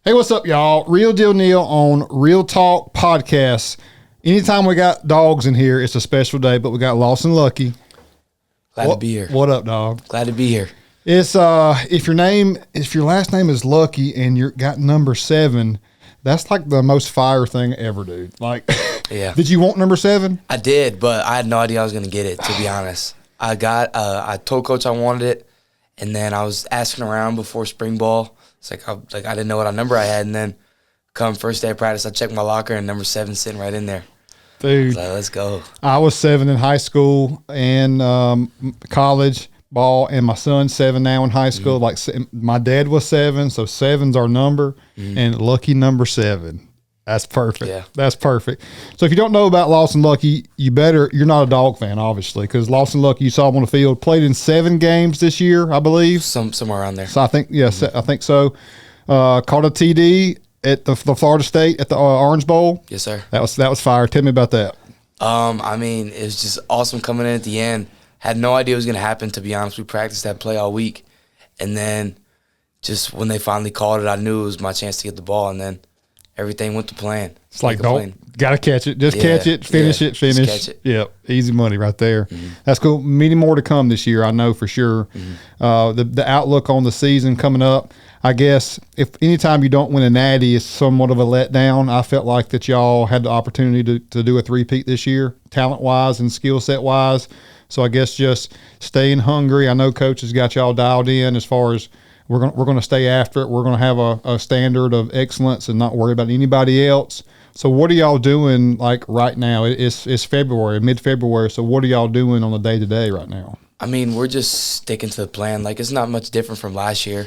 Hey, what's up, y'all? Real Deal Neal on Real Talk Podcast. Anytime we got dogs in here, it's a special day, but we got Lawson Luckie. Glad to be here. What up, dog? Glad to be here. It's if your last name is Lucky and you got number 7, that's like the most fire thing ever, dude. Like, Yeah. Did you want number 7? I did, but I had no idea I was gonna get it, to be honest. I told coach I wanted it, and then I was asking around before spring ball. It's like I didn't know what number I had, and then come first day of practice, I checked my locker and number 7 sitting right in there. Dude, Like, let's go. I was 7 in high school and college ball, and my son's 7 now in high school. Like, my dad was 7, so 7's our number, and lucky number 7. That's perfect. Yeah. That's perfect. So if you don't know about Lawson Luckie, you're not a dog fan, obviously, because Lawson Luckie, you saw him on the field, played in 7 games this year, I believe. Somewhere around there. So I think, yes, I think so. Caught a TD at the Florida State at the Orange Bowl. Yes, sir. That was fire. Tell me about that. I mean, it was just awesome coming in at the end. Had no idea it was gonna happen, to be honest. We practiced that play all week, and then just when they finally called it, I knew it was my chance to get the ball, and then everything went to plan. It's like, gotta catch it. Just catch it, finish it. Just catch it. Yep, easy money right there. That's cool. Many more to come this year, I know for sure. The outlook on the season coming up, I guess, if anytime you don't win a natty is somewhat of a letdown. I felt like that y'all had the opportunity to do a three-peat this year, talent-wise and skill set-wise. So I guess just staying hungry. I know Coach has got y'all dialed in as far as we're going to stay after it. We're going to have a standard of excellence and not worry about anybody else. So what are y'all doing like right now? It's February, mid-February. So what are y'all doing on the day-to-day right now? I mean, we're just sticking to the plan. Like, it's not much different from last year.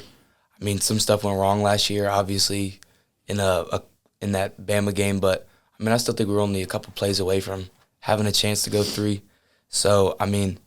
I mean, some stuff went wrong last year, obviously, in in that Bama game. But, I mean, I still think we're only a couple plays away from having a chance to go 3. So, I mean,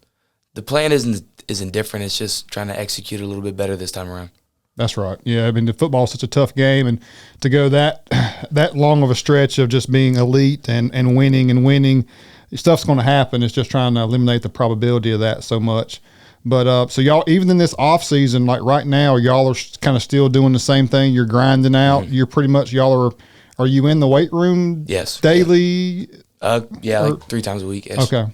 the plan isn't different. It's just trying to execute a little bit better this time around. That's right. Yeah, I mean, the football's such a tough game, and to go that long of a stretch of just being elite and winning, stuff's going to happen. It's just trying to eliminate the probability of that so much. But so y'all, even in this off season, like right now, y'all are kind of still doing the same thing. You're grinding out. You're pretty much are you in the weight room? Yes. Daily? Yeah, like 3 times a week. Okay.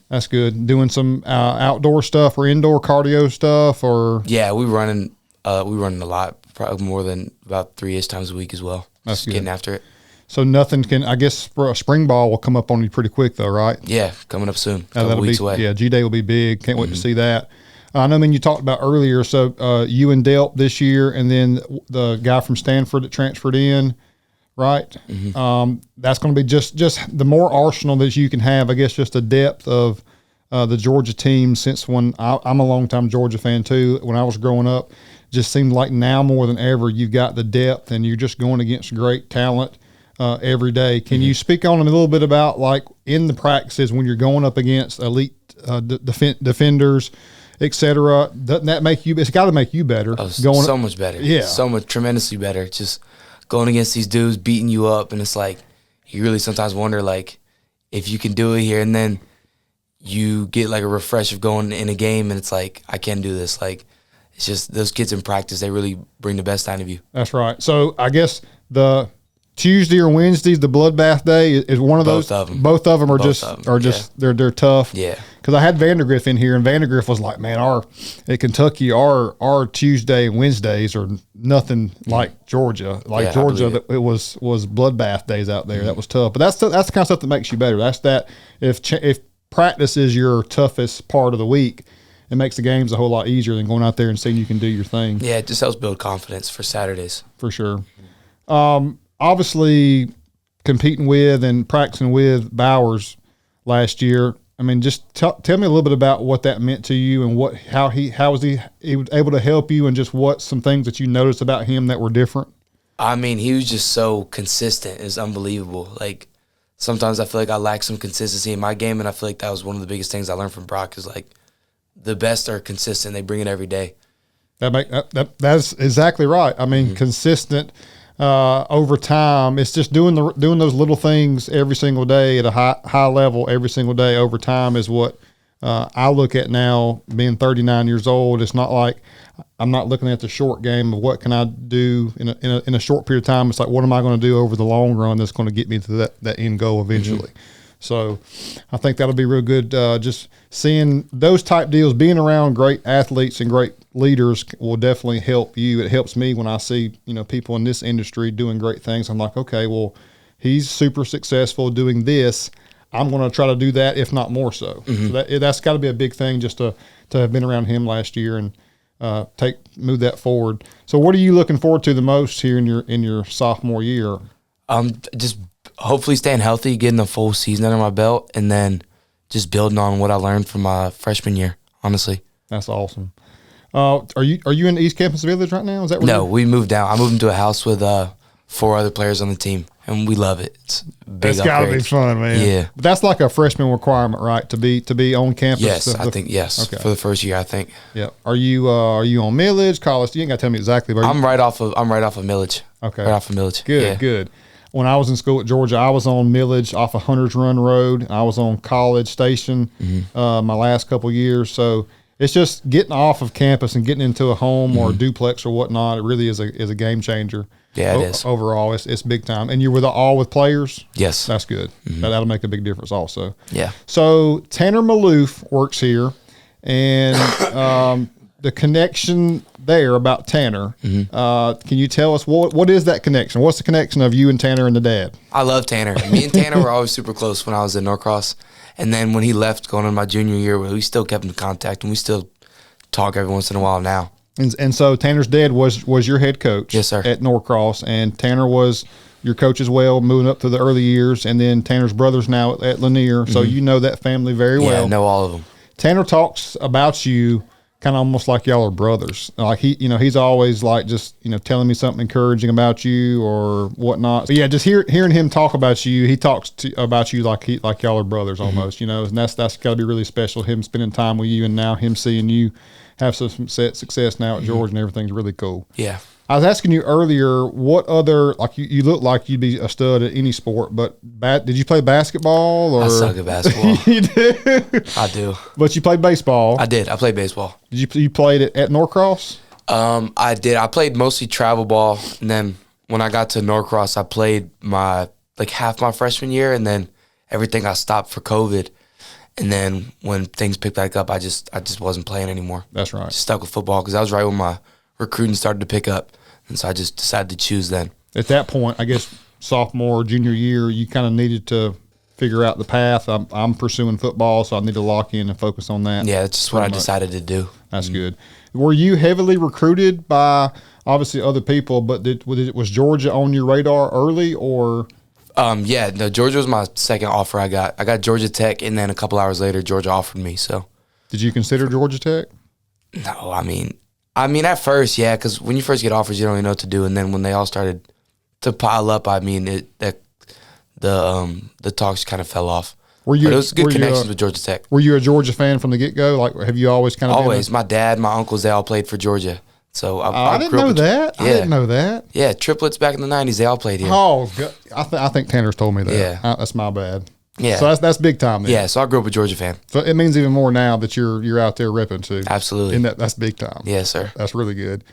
That's good. Doing some outdoor stuff or indoor cardio stuff, or yeah, we're running a lot, probably more than about 3-ish times a week as well. That's just good. Getting after it. So nothing can. I guess spring ball will come up on you pretty quick, though, right? Yeah, coming up soon. A couple weeks away. Yeah, G-Day will be big. Can't wait to see that. I know, you talked about earlier. So you and Delp this year, and then the guy from Stanford that transferred in, right? That's going to be just the more arsenal that you can have. I guess just the depth of the Georgia team since when I'm a longtime Georgia fan too. When I was growing up, just seemed like now more than ever you've got the depth, and you're just going against great talent every day. Can you speak on them a little bit about, like, in the practices when you're going up against elite defenders, et cetera? Doesn't that make you? It's got to make you better. So much better. Yeah, so much tremendously better. Just going against these dudes, beating you up, and it's like you really sometimes wonder, like, if you can do it here, and then you get like a refresh of going in a game, and it's like, I can do this. Like, it's just those kids in practice, they really bring the best out of you. That's right. So I guess the Tuesday or Wednesdays, the bloodbath day is one of those. Both of them are they're tough. Yeah. Because I had Vandergriff in here, and Vandergriff was like, man, at Kentucky, our Tuesday and Wednesdays are nothing like Georgia. Like, yeah, Georgia, it was bloodbath days out there. That was tough. But that's the kind of stuff that makes you better. That's that if practice is your toughest part of the week, it makes the games a whole lot easier than going out there and seeing you can do your thing. Yeah, it just helps build confidence for Saturdays. For sure. Obviously, competing with and practicing with Bowers last year. I mean, just tell me a little bit about what that meant to you, and how was he able to help you, and just what some things that you noticed about him that were different. I mean, he was just so consistent. It's unbelievable. Like, sometimes I feel like I lack some consistency in my game, and I feel like that was one of the biggest things I learned from Brock is, like, the best are consistent. They bring it every day. That's exactly right. I mean, consistent over time. It's just doing those little things every single day at a high level every single day over time is what I look at now being 39 years old. It's not like I'm not looking at the short game of what can I do in a short period of time. It's like, what am I going to do over the long run that's going to get me to that end goal eventually. So I think that'll be real good. Just seeing those type deals, being around great athletes and great leaders will definitely help you. It helps me when I see, people in this industry doing great things. I'm like, okay, well, he's super successful doing this. I'm going to try to do that, if not more so. So that's got to be a big thing, just to have been around him last year and move that forward. So what are you looking forward to the most here in your sophomore year? Just hopefully staying healthy, getting a full season under my belt, and then just building on what I learned from my freshman year, honestly. That's awesome. Are you in East Campus Village right now? Is that where No, we moved down. I moved into a house with 4 other players on the team, and we love it. It's a big It's got to be fun, man. Yeah. But that's like a freshman requirement, right? To be on campus. Yes, I think yes. Okay. For the first year, I think. Yeah. Are you on Millage, college? You ain't got to tell me exactly. But I'm right off of Millage. Okay. Right off of Millage. Good, Yeah. good. When I was in school at Georgia, I was on Millage off of Hunters Run Road. I was on College Station my last couple years. So it's just getting off of campus and getting into a home or a duplex or whatnot. It really is a game changer. Yeah, it is. Overall, it's big time. And you're with players? Yes. That's good. That'll make a big difference also. Yeah. So Tanner Maloof works here, and the connection there about Tanner, can you tell us what is that connection? What's the connection of you and Tanner and the dad? I love Tanner. Me and Tanner were always super close when I was at Norcross. And then when he left going into my junior year, we still kept in contact, and we still talk every once in a while now. And so Tanner's dad was your head coach, Yes, sir, at Norcross, and Tanner was your coach as well, moving up through the early years, and then Tanner's brother's now at Lanier, so you know that family very well. Yeah, I know all of them. Tanner talks about you kind of almost like y'all are brothers. Like he's always like just telling me something encouraging about you or whatnot. But yeah, just hearing him talk about you, he talks about you like y'all are brothers almost. And that's got to be really special. Him spending time with you, and now him seeing you have some success now at Georgia, and everything's really cool. Yeah. I was asking you earlier, what other, like you look like you'd be a stud at any sport, but did you play basketball? Or? I suck at basketball. You do? I do. But you played baseball. I did. I played baseball. Did you played at Norcross? I did. I played mostly travel ball, and then when I got to Norcross, I played half my freshman year, and then everything got stopped for COVID. And then when things picked back up, I just wasn't playing anymore. That's right. Just stuck with football because that was right when my recruiting started to pick up. And so I just decided to choose then. At that point, I guess sophomore, junior year, you kind of needed to figure out the path. I'm pursuing football, so I need to lock in and focus on that. Yeah, that's just what I decided to do. That's good. Were you heavily recruited by obviously other people, but was Georgia on your radar early or? Yeah, no, Georgia was my second offer I got. I got Georgia Tech, and then a couple hours later, Georgia offered me. So, did you consider Georgia Tech? No, I mean at first, yeah, because when you first get offers, you don't really know what to do, and then when they all started to pile up, I mean, the talks kind of fell off. But it was good connections with Georgia Tech. Were you a Georgia fan from the get go? Like, have you always kind of always? My dad, my uncles, they all played for Georgia. So I didn't know that. Yeah. I didn't know that. Yeah, triplets back in the 90s, they all played here. Oh, I think Tanner's told me that. Yeah. That's my bad. Yeah. So that's big time then. Yeah, so I grew up a Georgia fan. So it means even more now that you're out there repping too. Absolutely. And that's big time. Yes, sir. That's really good.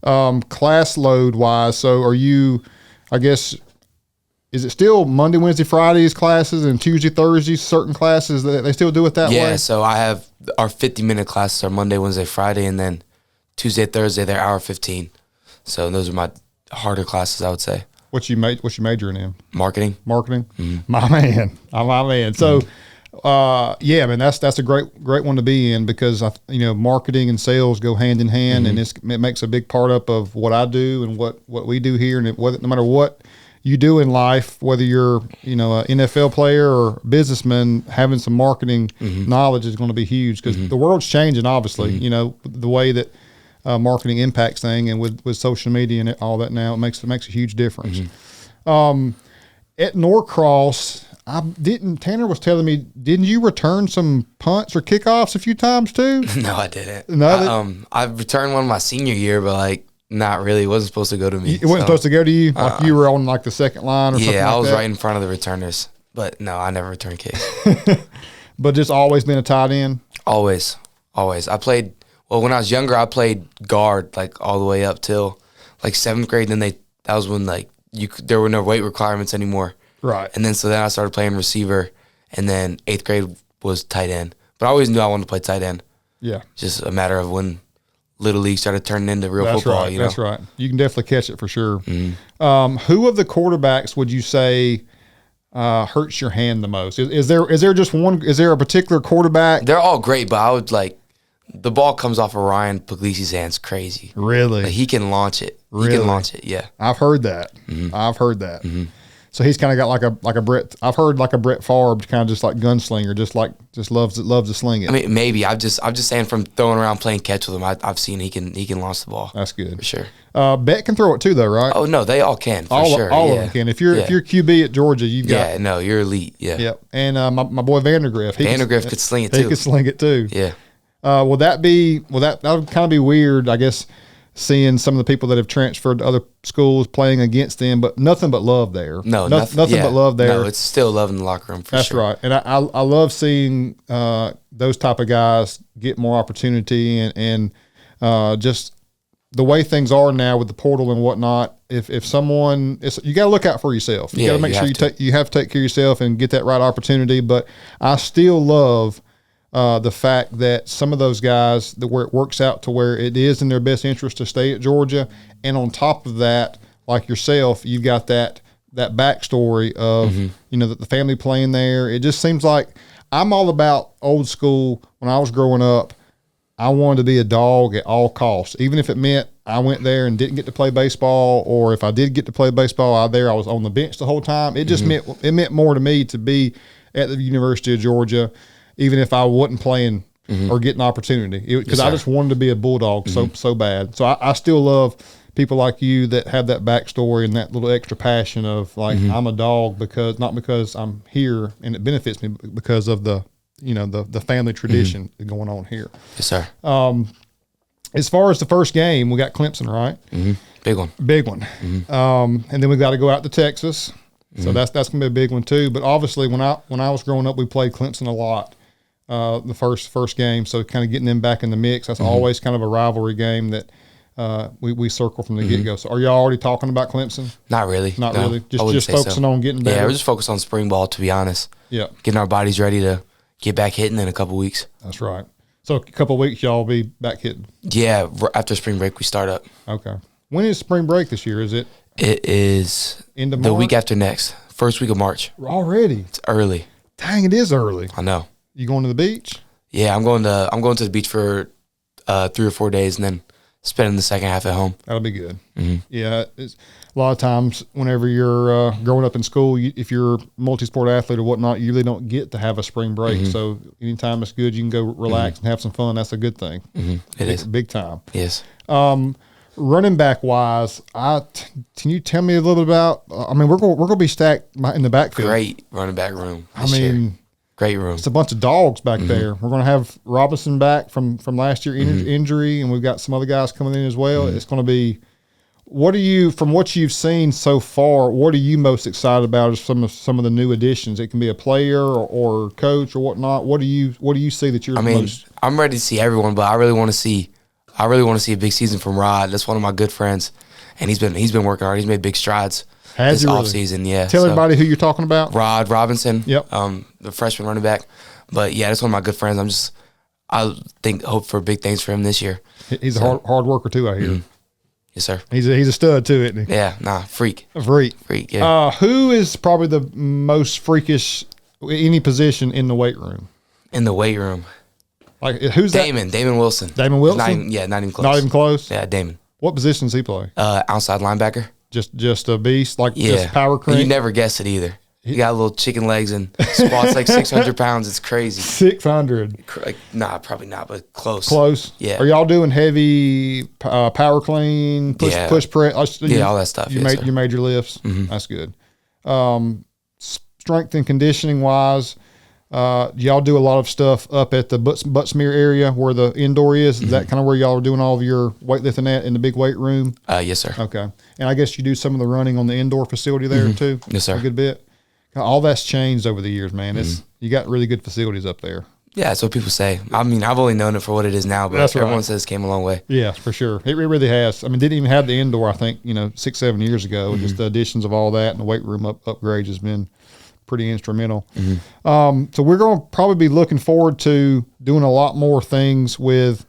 Class load wise, so are you, I guess, is it still Monday, Wednesday, Fridays classes and Tuesday, Thursdays, certain classes that they still do it that way? Yeah, so I have our 50-minute classes are Monday, Wednesday, Friday, and then Tuesday, Thursday, they're hour 15. So those are my harder classes, I would say. What's you majoring in? Marketing. Mm-hmm. My man. So, yeah, man, that's a great one to be in because marketing and sales go hand in hand, and it makes a big part up of what I do and what we do here, and no matter what you do in life, whether you're an NFL player or businessman, having some marketing knowledge is going to be huge because the world's changing. Obviously, the way that marketing impacts things, and with social media and all that now, it makes a huge difference. At Norcross, Tanner was telling me, didn't you return some punts or kickoffs a few times too? No, I didn't. No, I returned one my senior year, but not really. It wasn't supposed to go to me. It wasn't supposed to go to you? Like you were on the second line or something like that? Yeah, I was right in front of the returners. But no, I never returned kicks. But just always been a tight end? Always. I played, when I was younger, I played guard, like, all the way up till, like, 7th grade. Then that was when, like, there were no weight requirements anymore. Right. And then I started playing receiver, and then 8th grade was tight end. But I always knew I wanted to play tight end. Yeah. Just a matter of when Little League started turning into real football. Right. You know? That's right. You can definitely catch it for sure. Mm-hmm. Who of the quarterbacks would you say hurts your hand the most? Is there just one? Is there a particular quarterback? They're all great, but I would the ball comes off of Ryan Puglisi's hands crazy. Really? Like, he can launch it. Really? He can launch it. Yeah. I've heard that. Mm-hmm. I've heard that. Mm-hmm. So he's kind of got like a Brett. I've heard like a Brett Favre, kind of just like gunslinger, just loves to sling it. I mean, maybe I'm just saying from throwing around playing catch with him, I've seen he can launch the ball. That's good for sure. Beck can throw it too, though, right? Oh no, they all can for sure. All of them can. If you're QB at Georgia, you've got you're elite. Yeah. Yep. And my boy Vandergriff, could sling it too. He could sling it too. Yeah. Would that would kind of be weird, I guess, seeing some of the people that have transferred to other schools playing against them, but nothing but love there. Nothing but love there. No, it's still love in the locker room for That's sure. right. And I love seeing those type of guys get more opportunity and just the way things are now with the portal and whatnot. If someone, you got to look out for yourself. You got to make sure you have to take care of yourself and get that right opportunity. But I still love the fact that some of those guys, where it works out to where it is in their best interest to stay at Georgia, and on top of that, like yourself, you've got that backstory of the family playing there. It just seems like I'm all about old school. When I was growing up, I wanted to be a dog at all costs, even if it meant I went there and didn't get to play baseball, or if I did get to play baseball I was on the bench the whole time. It just meant more to me to be at the University of Georgia, even if I wasn't playing or getting opportunity, because I just wanted to be a Bulldog so bad. So I still love people like you that have that backstory and that little extra passion of I'm a dog not because I'm here and it benefits me, but because of the family tradition going on here. Yes, sir. As far as the first game, we got Clemson, right? Big one. And then we got to go out to Texas. So that's gonna be a big one too. But obviously, when I was growing up, we played Clemson a lot. The first game, so kind of getting them back in the mix. That's always kind of a rivalry game that we circle from the get go. So are y'all already talking about Clemson? Not really. Not really. Just focusing on getting better. Yeah, we're just focused on spring ball, to be honest. Yeah, getting our bodies ready to get back hitting in a couple weeks. That's right. So a couple of weeks, y'all will be back hitting. Yeah, after spring break we start up. Okay. When is spring break this year? Is it? It is end of the March? Week after next, first week of March. Already? It's early. Dang, it is early. I know. You going to the beach? Yeah, I'm going to the beach for 3 or 4 days, and then spending the second half at home. That'll be good. Yeah, it's, a lot of times whenever you're growing up in school, if you're a multi-sport athlete or whatnot, you really don't get to have a spring break. So anytime it's good, you can go relax and have some fun. That's a good thing. It is big time. Yes. Running back wise, can you tell me a little bit about? I mean, we're going to be stacked in the backfield. Great running back room. I mean, great room. It's a bunch of dogs back there. We're going to have Robinson back from last year injury, and we've got some other guys coming in as well. It's going to be. From what you've seen so far, what are you most excited about as some of the new additions? It can be a player or coach or whatnot. What do you see that you're most? I'm ready to see everyone, but I really want to see a big season from Rod. That's one of my good friends, and he's been working hard. He's made big strides this offseason. Yeah. Tell everybody who you're talking about. Rod Robinson. Yep. The freshman running back. But yeah, that's one of my good friends. I hope for big things for him this year. He's a hard worker too, I hear. Yes, sir. He's a stud too, isn't he? Yeah, freak. A freak. Freak, yeah. Who is probably the most freakish any position in the weight room? In the weight room. Like who's Damon? Damon Wilson. Damon Wilson? Not even close. Not even close? Yeah, Damon. What position does he play? Outside linebacker. Just a beast, just power crank? You never guess it either. He got little chicken legs and squats like 600 pounds. It's crazy. 600. Probably not, but close. Close. Yeah. Are y'all doing heavy power clean, push press? All that stuff. You made your lifts. That's good. Strength and conditioning wise, y'all do a lot of stuff up at the butt smear area where the indoor is. Is that kind of where y'all are doing all of your weightlifting at in the big weight room? Yes, sir. Okay. And I guess you do some of the running on the indoor facility there too? Yes, sir. A good bit. All that's changed over the years, man. You got really good facilities up there. Yeah, that's what people say. I mean, I've only known it for what it is now, but everyone says it came a long way. Yeah, for sure. It really has. I mean, didn't even have the indoor, I think, 6-7 years ago. Just the additions of all that and the weight room upgrades has been pretty instrumental. So we're going to probably be looking forward to doing a lot more things with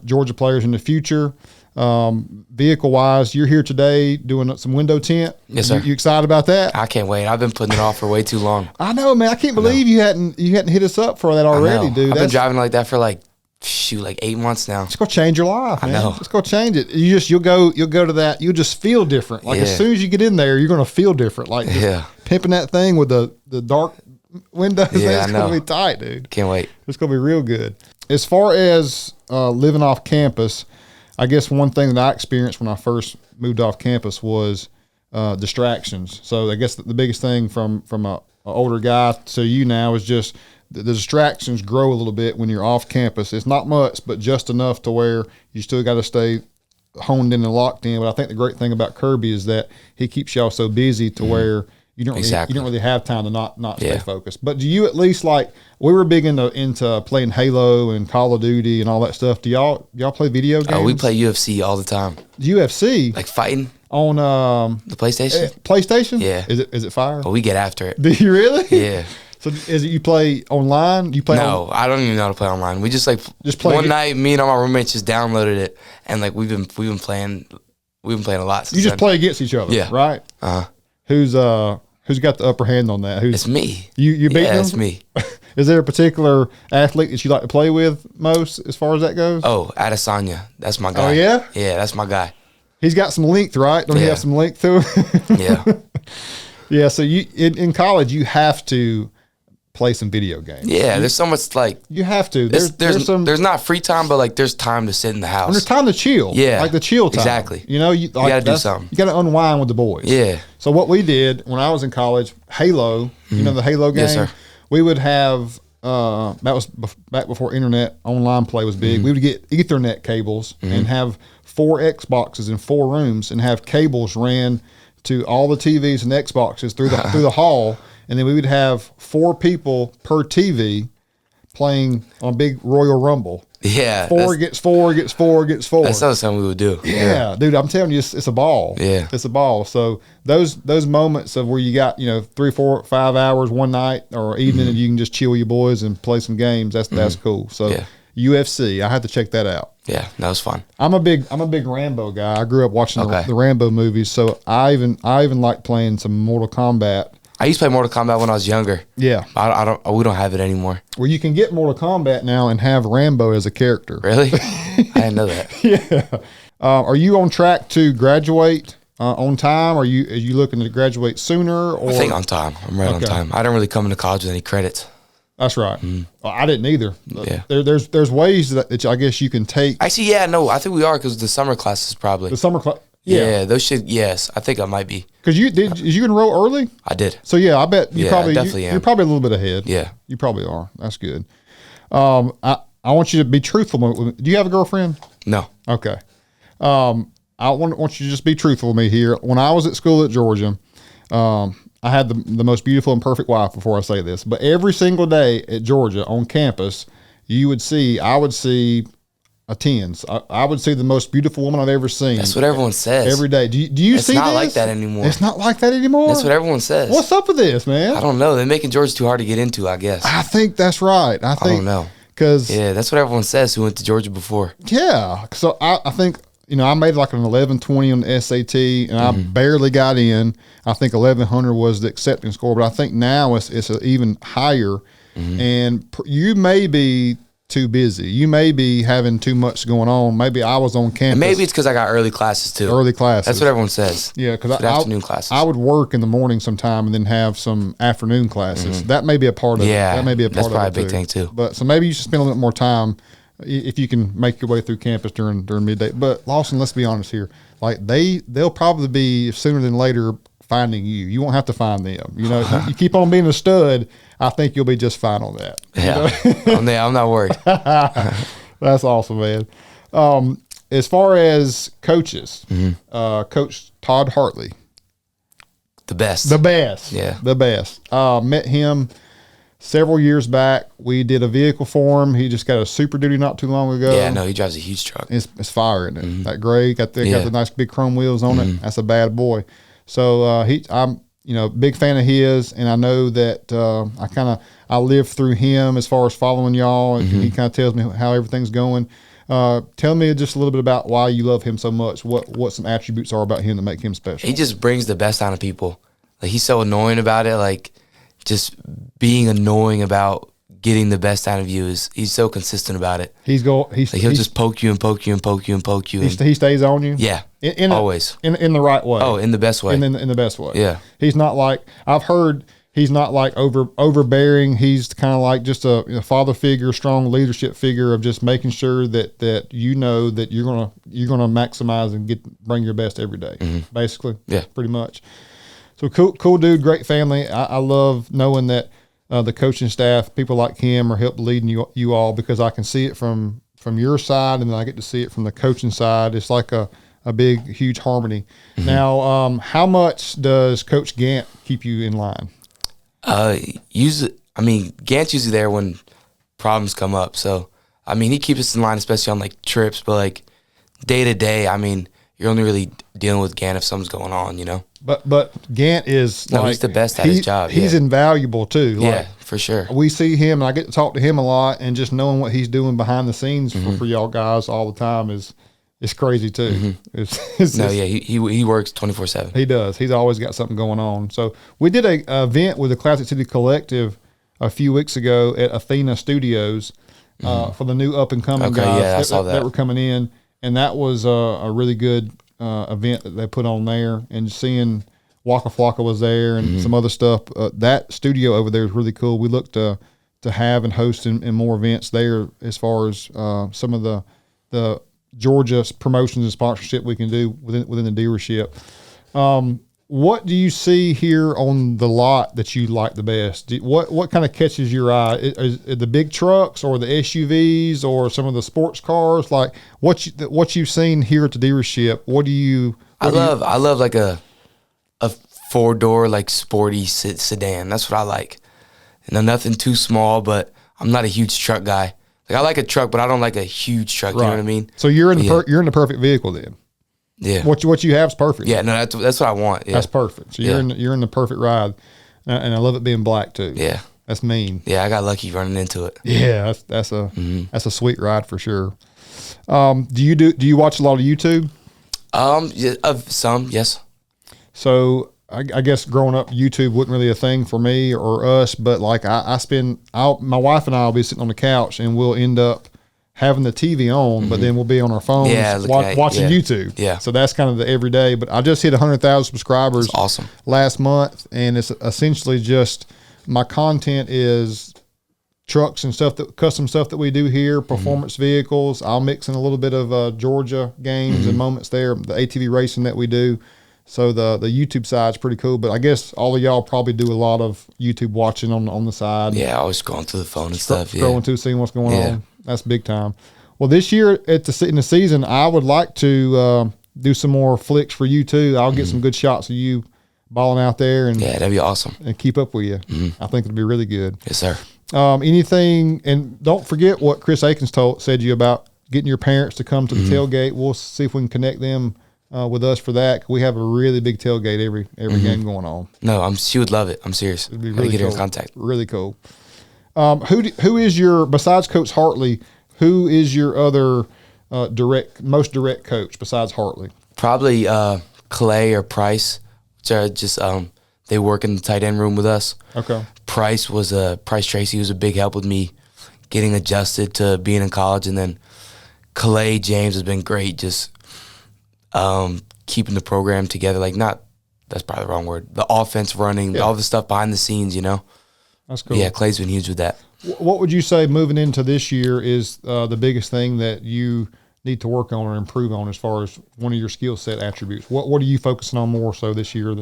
Georgia players in the future. Vehicle-wise, you're here today doing some window tint. Yes, sir. You excited about that? I can't wait. I've been putting it off for way too long. I know, man. I can't believe you hadn't hit us up for that already, dude. I've been driving like that for like 8 months now. It's gonna change your life, man. I know. It's gonna change it. You'll go to that. You'll just feel different. Like as soon as you get in there, you're gonna feel different. Like pimping that thing with the dark windows. Yeah, it's gonna be tight, dude. Can't wait. It's gonna be real good. As far as living off campus, I guess one thing that I experienced when I first moved off campus was distractions. So I guess the biggest thing from a older guy to you now is just the distractions grow a little bit when you're off campus. It's not much, but just enough to where you still got to stay honed in and locked in. But I think the great thing about Kirby is that he keeps y'all so busy to where you don't really have time to not stay focused. But do you at least we were big into playing Halo and Call of Duty and all that stuff. Do y'all play video games? Oh, we play UFC all the time. UFC? Like fighting? On the PlayStation? PlayStation? Yeah. Is it fire? Oh, we get after it. Do you really? Yeah. So is it you play online? No, I don't even know how to play online. We just play one night. Me and all my roommates just downloaded it, and we've been playing. We've been playing a lot. You just play against each other, right? Who's got the upper hand on that? It's me. You beat them? Yeah, it's me. Is there a particular athlete that you like to play with most, as far as that goes? Oh, Adesanya. That's my guy. Oh yeah. Yeah, that's my guy. He's got some length, right? Don't he have some length to him? Yeah. Yeah. So you in college you have to play some video games. Yeah, there's so much you have to. There's not free time, but there's time to sit in the house. And there's time to chill. Yeah, like the chill time. Exactly. You gotta do something. You gotta unwind with the boys. Yeah. So what we did when I was in college, Halo. You know the Halo game. Yes, sir. We would have that was back before internet online play was big. We would get Ethernet cables and have 4 Xboxes in 4 rooms and have cables ran to all the TVs and Xboxes through the hall. And then we would have 4 people per TV playing on a big Royal Rumble. Yeah. 4 gets 4 gets 4 gets 4. That's something we would do. Yeah, dude, I'm telling you, it's a ball. Yeah. It's a ball. So those moments of where you got, 3, 4, 5 hours one night or evening and you can just chill with your boys and play some games, that's cool. So UFC, I had to check that out. Yeah, that was fun. I'm a big Rambo guy. I grew up watching the Rambo movies, so I even like playing some Mortal Kombat. I used to play Mortal Kombat when I was younger. Yeah. We don't have it anymore. Well, you can get Mortal Kombat now and have Rambo as a character. Really? I didn't know that. Yeah. Are you on track to graduate on time? Are you looking to graduate sooner? Or? I think on time. I'm right on time. I don't really come into college with any credits. That's right. Well, I didn't either. Yeah. There's ways that I guess you can take. Actually, yeah, no, I think we are because the summer classes probably. The summer class. Yeah, those should. Yes, I think I might be. Because did you enroll early? I did. So yeah, I bet you probably definitely am. You're probably a little bit ahead. Yeah, you probably are. That's good. I want you to be truthful with me. Do you have a girlfriend? No. Okay. I want you to just be truthful with me here. When I was at school at Georgia, I had the most beautiful and perfect wife. Before I say this, but every single day at Georgia on campus, I would see a tens. I would see the most beautiful woman I've ever seen. That's what everyone says. Every day. Do you see this? It's not like that anymore. It's not like that anymore? That's what everyone says. What's up with this, man? I don't know. They're making Georgia too hard to get into, I guess. I think that's right. I don't know. Yeah, that's what everyone says who went to Georgia before. Yeah. So I think, I made like an 1120 on the SAT, and I barely got in. I think 1100 was the acceptance score, but I think now it's even higher. And you may be too busy. You may be having too much going on. Maybe I was on campus. And maybe it's because I got early classes too. Early classes. That's what everyone says. Yeah, because afternoon classes. I would work in the morning sometime and then have some afternoon classes. That may be a part of it. That may be a part of it. That's probably a big thing too. But so maybe you should spend a little bit more time if you can make your way through campus during midday. But Lawson, let's be honest here. Like they'll probably be sooner than later finding you. You won't have to find them. You keep on being a stud. I think you'll be just fine on that. Yeah, I'm not worried. That's awesome, man. As far as coaches, Coach Todd Hartley, the best. Yeah, the best. Met him several years back, we did a vehicle for him. He just got a Super Duty not too long ago. Yeah, no, he drives a huge truck. It's fire, isn't it? That gray, got the nice big chrome wheels on it. That's a bad boy. So I'm big fan of his, and I know that I live through him as far as following y'all, and he kind of tells me how everything's going. Tell me just a little bit about why you love him so much. What some attributes are about him that make him special? He just brings the best out of people. Like, he's so annoying about it. Like, just being annoying about getting the best out of you he's so consistent about it. He'll just poke you and poke you and poke you and poke you. He stays on you. Yeah, always in the right way. Oh, in the best way. In the best way. Yeah, he's not like, I've heard, he's not like overbearing. He's kind of like just a father figure, strong leadership figure of just making sure that that you're gonna maximize and bring your best every day. Basically. Yeah, pretty much. So cool dude, great family. I love knowing that the coaching staff, people like him, are help leading you all, because I can see it from your side, and then I get to see it from the coaching side. It's like a big, huge harmony. Now, how much does Coach Gant keep you in line? Gant's usually there when problems come up. So, he keeps us in line, especially on like trips, but like day to day, you're only really dealing with Gant if something's going on, But Gant is he's the best at his job. He's invaluable too. Yeah, for sure. We see him, and I get to talk to him a lot, and just knowing what he's doing behind the scenes for y'all guys all the time is crazy too. He works 24/7. He does. He's always got something going on. So we did a event with the Classic City Collective a few weeks ago at Athena Studios for the new up and coming guys I saw that were coming in, and that was a really good event that they put on there. And seeing Waka Flocka was there and some other stuff. That studio over there is really cool. We look to have and host in more events there, as far as some of the Georgia promotions and sponsorship we can do within the dealership. What do you see here on the lot that you like the best? What kind of catches your eye? Is the big trucks or the SUVs or some of the sports cars? Like what you've seen here at the dealership? I love like a 4-door like sporty sedan. That's what I like. Nothing too small, but I'm not a huge truck guy. Like, I like a truck, but I don't like a huge truck. Right. You know what I mean? So you're in the perfect vehicle then. Yeah. What you have is perfect. Yeah. No, that's what I want. Yeah. That's perfect. So you're in the perfect ride, and I love it being black too. Yeah. That's mean. Yeah, I got lucky running into it. Yeah, that's a sweet ride for sure. Do you watch a lot of YouTube? Some, yes. So I guess growing up, YouTube wasn't really a thing for me or us, but like my wife and I will be sitting on the couch, and we'll end up having the TV on, but then we'll be on our phones watching YouTube. Yeah. So that's kind of the everyday. But I just hit 100,000 subscribers. That's awesome. Last month, and it's essentially just my content is trucks and custom stuff that we do here, performance vehicles. I'll mix in a little bit of Georgia games and moments there, the ATV racing that we do. So the YouTube side's pretty cool, but I guess all of y'all probably do a lot of YouTube watching on the side. Yeah, always going through the phone and stuff. Scrolling through, seeing what's going on. That's big time. Well, this year in the season, I would like to do some more flicks for you too. I'll get some good shots of you balling out there, and that'd be awesome. And keep up with you. I think it'll be really good. Yes, sir. Anything, and don't forget what Chris Akins said to you about getting your parents to come to the tailgate. We'll see if we can connect them with us for that. We have a really big tailgate every game going on. No, she would love it. I'm serious. It'd be really get cool. her in contact. Really cool. Who is your, besides Coach Hartley, who is your other most direct coach besides Hartley? Probably Clay or Price, which are just they work in the tight end room with us. Okay. Price Tracy was a big help with me getting adjusted to being in college, and then Clay James has been great, just keeping the program together. That's probably the wrong word. The offense running, all the stuff behind the scenes, That's cool. Yeah, Clay's been huge with that. What would you say moving into this year is the biggest thing that you need to work on or improve on as far as one of your skill set attributes? What are you focusing on more so this year?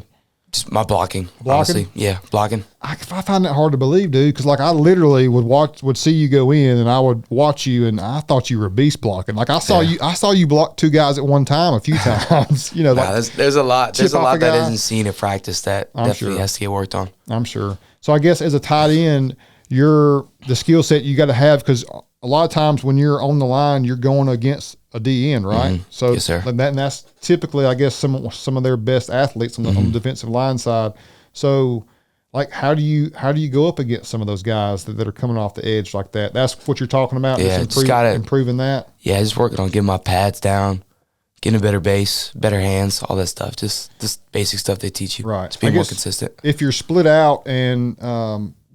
Just my blocking? Honestly. Yeah, blocking. I find that hard to believe, dude, because I literally would see you go in, and I would watch you, and I thought you were beast blocking. I saw you block 2 guys at one time a few times. There's a lot. There's a lot that isn't seen in practice that definitely has to get worked on. I'm sure. So I guess as a tight end, the skill set you got to have, because a lot of times when you're on the line, you're going against a DN, right? Mm-hmm. So yes, sir. and that's typically, I guess, some of their best athletes on the defensive line side. So, like, how do you go up against some of those guys that are coming off the edge like that? That's what you're talking about. Yeah, improving that. Yeah, just working on getting my pads down, getting a better base, better hands, all that stuff. Just basic stuff they teach you. Right. Just being more consistent. If you're split out and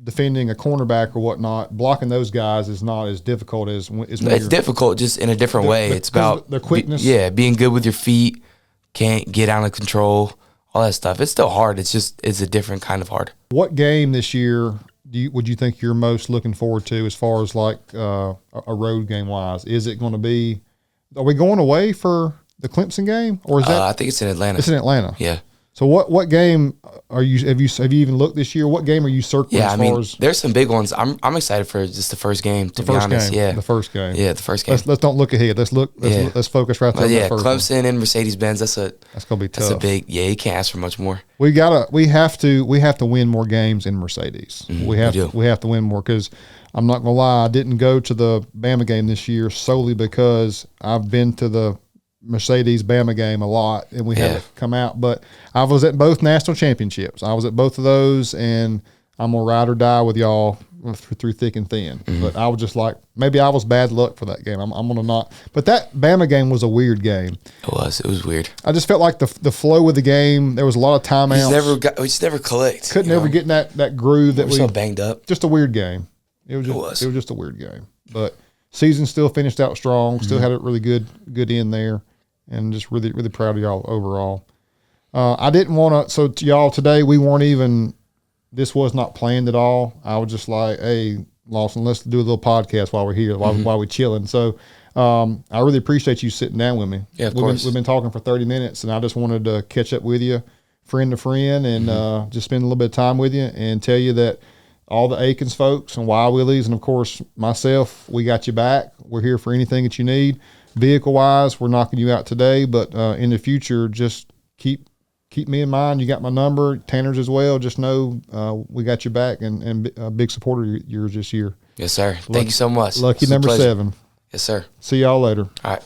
defending a cornerback or whatnot, blocking those guys is not as difficult as when it's difficult, just in a different way. It's about the quickness. Being good with your feet, can't get out of control, all that stuff. It's still hard. It's a different kind of hard. What game this year would you think you're most looking forward to as far as like a road game wise? Is it going to be? Are we going away for the Clemson game, or is that? I think it's in Atlanta. It's in Atlanta. Yeah. So what game have you even looked this year? What game are you circling? Yeah, there's some big ones. I'm excited for just the first game. To be honest, yeah, the first game. Yeah, the first game. Let's don't look ahead. Let's focus right there. But yeah, Clemson and Mercedes-Benz. That's gonna be tough. That's a big. Yeah, you can't ask for much more. We have to win more games in Mercedes. Mm-hmm, we have to win more, because I'm not gonna lie, I didn't go to the Bama game this year solely because I've been to the Mercedes Bama game a lot, and we haven't come out. But I was at both national championships. I was at both of those, and I'm gonna ride or die with y'all through thick and thin. Mm-hmm. But I was just like, maybe I was bad luck for that game. I'm gonna not. But that Bama game was a weird game. It was weird. I just felt like the flow of the game. There was a lot of timeouts. We just never clicked. Couldn't ever get in that groove that we were so banged up. Just a weird game. It was just a weird game. But season still finished out strong. Still had a really good end there. And just really, really proud of y'all overall. I didn't want to, so to y'all today, this was not planned at all. I was just like, hey, Lawson, let's do a little podcast while we're here, while we're chilling. So I really appreciate you sitting down with me. Yeah, of course. We've been talking for 30 minutes, and I just wanted to catch up with you, friend to friend, and just spend a little bit of time with you and tell you that all the Akins folks and Wild Willies, and of course myself, we got you back. We're here for anything that you need. Vehicle-wise, we're knocking you out today, but in the future, just keep me in mind. You got my number, Tanner's as well. Just know we got you back, and a big supporter of yours this year. Yes, sir. Thank you so much. Lucky number 7. Yes, sir. See y'all later. All right.